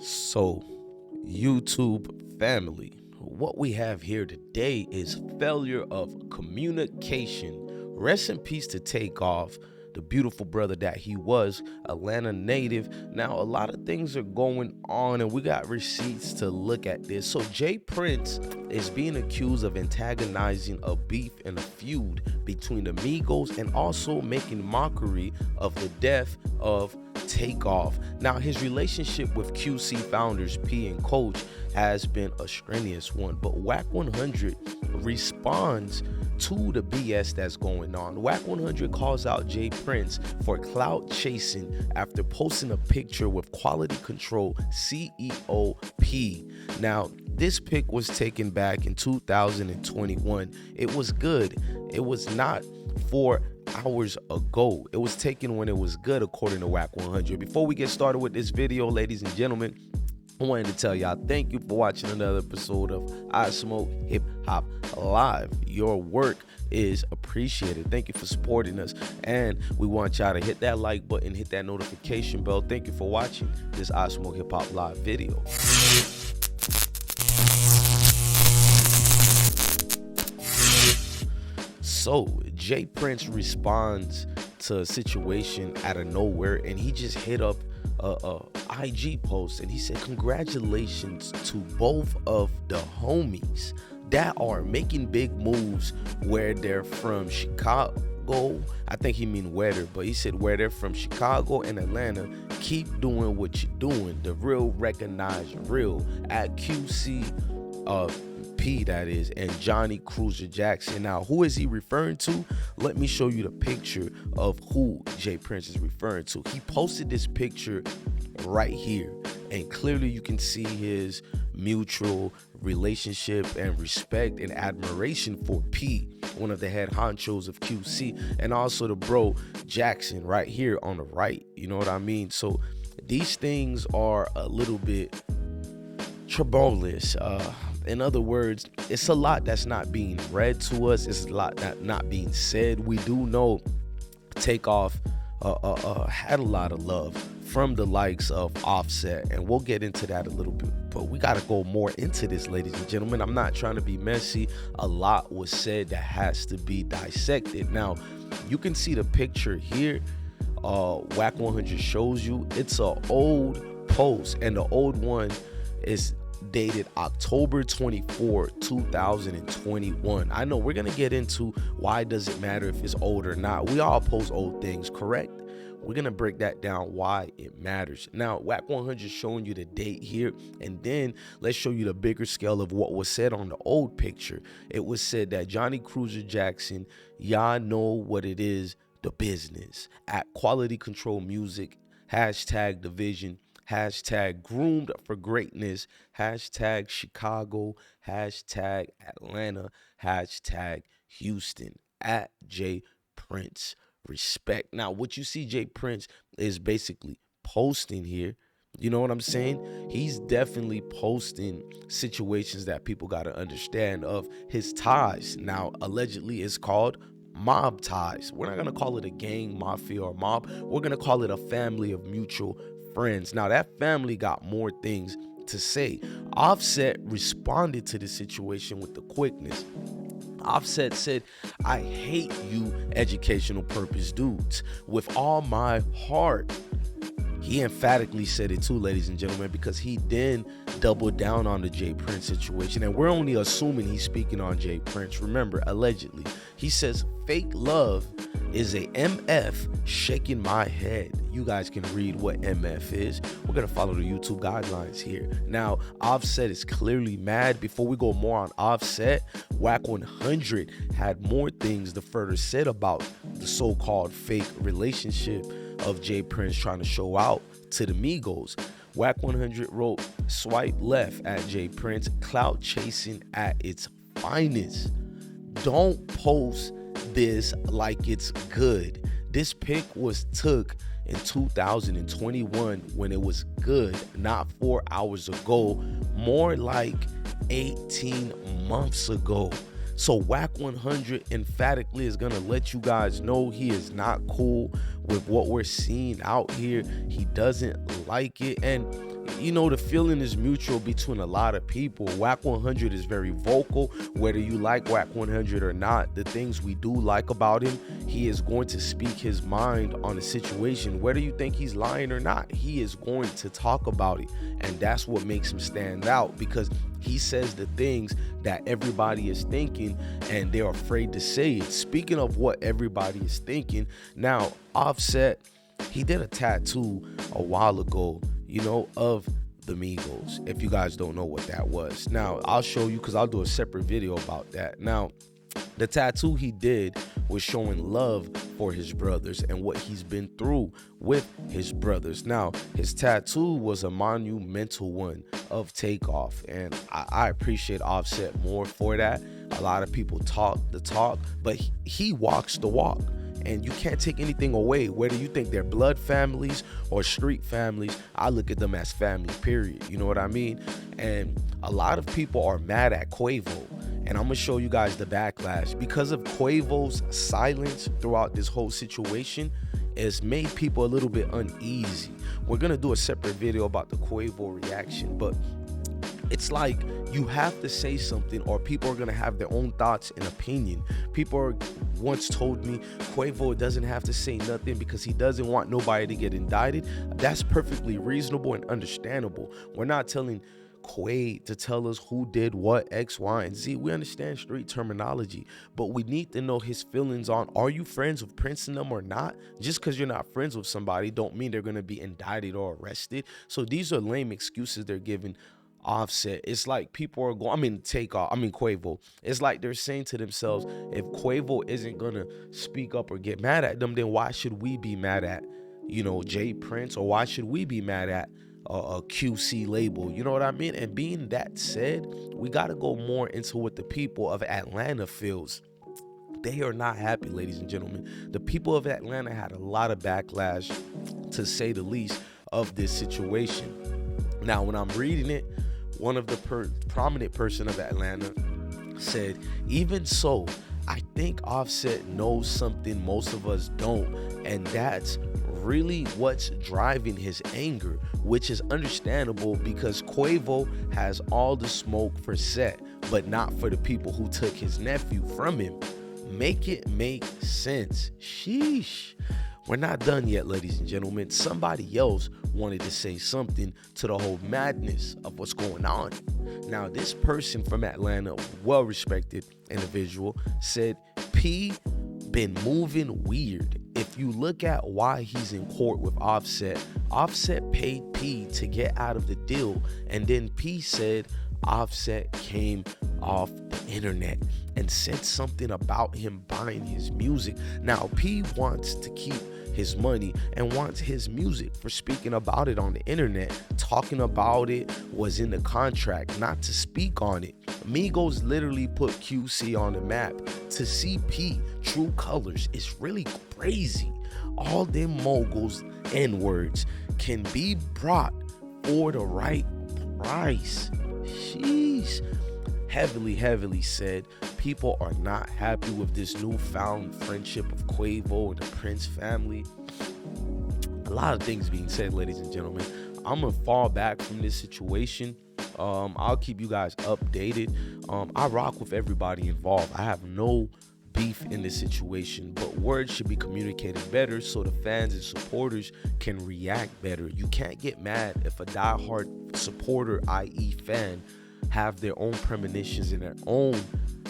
So, YouTube family, what we have here today is failure of communication. Rest in peace to Takeoff, the beautiful brother that he was, Atlanta native. Now, a lot of things are going on, and we got receipts to look at this. So, Jay Prince is being accused of antagonizing a beef and a feud between the Migos and also making mockery of the death of Takeoff. Now, his relationship with QC founders P and Coach has been a strenuous one, but Wack 100 responds to the BS that's going on. Wack 100 calls out Jay Prince for clout chasing after posting a picture with Quality Control CEO P. Now, this pic was taken back in 2021. It was good. It was not 4 hours ago. It was taken when it was good, according to Wack 100. Before we get started with this video, ladies and gentlemen, I wanted to tell y'all thank you for watching another episode of IsmokeHiphop Live. Your work is appreciated. Thank you for supporting us, and we want y'all to hit that like button, hit that notification bell. Thank you for watching this IsmokeHiphop Live video. So, Jay Prince responds to a situation out of nowhere, and he just hit up a IG post, and he said, "Congratulations to both of the homies that are making big moves where they're from Chicago." I think he mean where, but he said where they're from, Chicago and Atlanta. Keep doing what you're doing. The real recognize real at QC P, that is, and Johnny Cruiser Jackson. Now, who is he referring to? Let me show you the picture of who Jay Prince is referring to. He posted this picture right here, and clearly you can see his mutual relationship and respect and admiration for P, one of the head honchos of QC, and also the bro Jackson right here on the right. You know what I mean? So these things are a little bit troublous. In other words, it's a lot that's not being read to us. It's a lot that not being said. We do know Takeoff had a lot of love from the likes of Offset, and we'll get into that a little bit, but we got to go more into this, ladies and gentlemen. I'm not trying to be messy. A lot was said that has to be dissected. Now, you can see the picture here. Wack 100 shows you it's an old post, and the old one is dated October 24, 2021. I know we're gonna get into why does it matter if it's old or not. We all post old things, correct? We're gonna break that down, why it matters. Now, Wack 100 showing you the date here, and then let's show you the bigger scale of what was said on the old picture. It was said that Johnny Cruiser Jackson, y'all know what it is, the business at Quality Control Music, hashtag division, hashtag groomed for greatness, hashtag Chicago, hashtag Atlanta, hashtag Houston, at Jay Prince. Respect. Now, what you see Jay Prince is basically posting here, you know what I'm saying? He's definitely posting situations that people got to understand of his ties. Now, allegedly, it's called mob ties. We're not going to call it a gang, mafia, or mob. We're going to call it a family of mutual friends. Now, that family got more things to say. Offset responded to the situation with the quickness. Offset said, "I hate you educational purpose dudes with all my heart." He emphatically said it too, ladies and gentlemen, because he then doubled down on the Jay Prince situation, and we're only assuming he's speaking on Jay Prince. Remember, allegedly. He says, "Fake love is a MF shaking my head." You guys can read what MF is. We're gonna follow the YouTube guidelines here. Now, Offset is clearly mad. Before we go more on Offset, Wack 100 had more things to further said about the so-called fake relationship of Jay Prince trying to show out to the Migos. Wack 100 wrote, "Swipe left at Jay Prince, clout chasing at its finest. Don't post this like it's good. This pic was took in 2021 when it was good, not 4 hours ago, more like 18 months ago." So Wack 100 emphatically is gonna let you guys know he is not cool with what we're seeing out here. He doesn't like it, and you know, the feeling is mutual between a lot of people. Wack 100 is very vocal, whether you like Wack 100 or not. The things we do like about him, he is going to speak his mind on a situation. Whether you think he's lying or not, he is going to talk about it. And that's what makes him stand out, because he says the things that everybody is thinking and they're afraid to say it. Speaking of what everybody is thinking, now Offset, he did a tattoo a while ago, you know, of the Migos. If you guys don't know what that was, now I'll show you, because I'll do a separate video about that. Now, the tattoo he did was showing love for his brothers and what he's been through with his brothers. Now, his tattoo was a monumental one of Takeoff, and I appreciate Offset more for that. A lot of people talk the talk, but he walks the walk. And you can't take anything away, whether you think they're blood families or street families. I look at them as family, period. You know what I mean? And a lot of people are mad at Quavo. And I'm gonna show you guys the backlash. Because of Quavo's silence throughout this whole situation, it's made people a little bit uneasy. We're gonna do a separate video about the Quavo reaction, but it's like you have to say something or people are going to have their own thoughts and opinion. People once told me Quavo doesn't have to say nothing because he doesn't want nobody to get indicted. That's perfectly reasonable and understandable. We're not telling Quay to tell us who did what, X, Y, and Z. We understand street terminology, but we need to know his feelings on, are you friends with Prince and them or not? Just because you're not friends with somebody don't mean they're going to be indicted or arrested. So these are lame excuses they're giving Offset. It's like people are going, Quavo. It's like they're saying to themselves, if Quavo isn't gonna speak up or get mad at them, then why should we be mad at, you know, Jay Prince, or why should we be mad at a QC label? You know what I mean? And being that said, we got to go more into what the people of Atlanta feels. They are not happy, ladies and gentlemen. The people of Atlanta had a lot of backlash, to say the least, of this situation. Now, when I'm reading it, one of the prominent person of Atlanta said, even so, I think Offset knows something most of us don't, and that's really what's driving his anger, which is understandable because Quavo has all the smoke for Set, but not for the people who took his nephew from him. Make it make sense. Sheesh. We're not done yet, ladies and gentlemen. Somebody else wanted to say something to the whole madness of what's going on. Now, this person from Atlanta, well-respected individual, said P been moving weird. If you look at why he's in court with Offset, Offset paid P to get out of the deal, and then P said Offset came off the internet and said something about him buying his music. Now, P wants to keep his money and wants his music for speaking about it on the internet. Talking about it was in the contract not to speak on it. Migos literally put QC on the map. To see P true colors is really crazy. All them moguls N-words can be brought for the right price. Sheesh. Heavily said, people are not happy with this newfound friendship of Quavo and the Prince family. A lot of things being said, ladies and gentlemen. I'm gonna fall back from this situation. I'll keep you guys updated. I rock with everybody involved. I have no beef in this situation, but words should be communicated better so the fans and supporters can react better. You can't get mad if a diehard supporter, i.e. fan, have their own premonitions and their own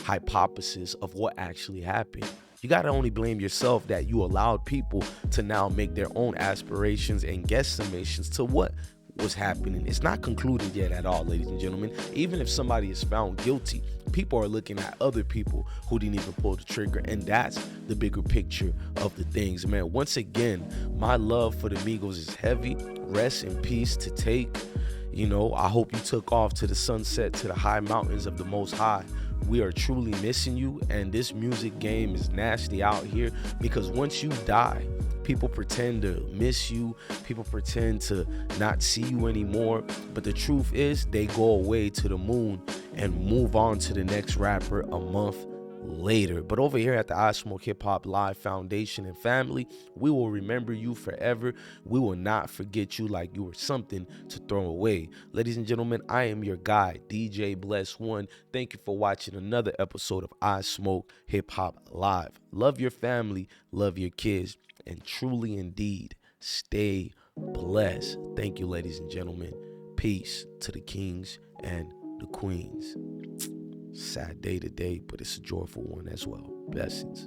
hypothesis of what actually happened. You got to only blame yourself that you allowed people to now make their own aspirations and guesstimations to what was happening. It's not concluded yet at all, ladies and gentlemen. Even if somebody is found guilty, people are looking at other people who didn't even pull the trigger, and that's the bigger picture of the things, man. Once again, my love for the Migos is heavy. Rest in peace to Take. You know, I hope you took off to the sunset, to the high mountains of the Most High. We are truly missing you, and this music game is nasty out here because once you die, people pretend to miss you, people pretend to not see you anymore, but the truth is they go away to the moon and move on to the next rapper a month later. But over here at the I Smoke Hip Hop Live Foundation and family, we will remember you forever. We will not forget you like you were something to throw away. Ladies and gentlemen, I am your guy, DJ Bless One. Thank you for watching another episode of I Smoke Hip Hop Live. Love your family, love your kids, and truly indeed, stay blessed. Thank you, ladies and gentlemen. Peace to the kings and the queens. Sad day today, but it's a joyful one as well. Blessings.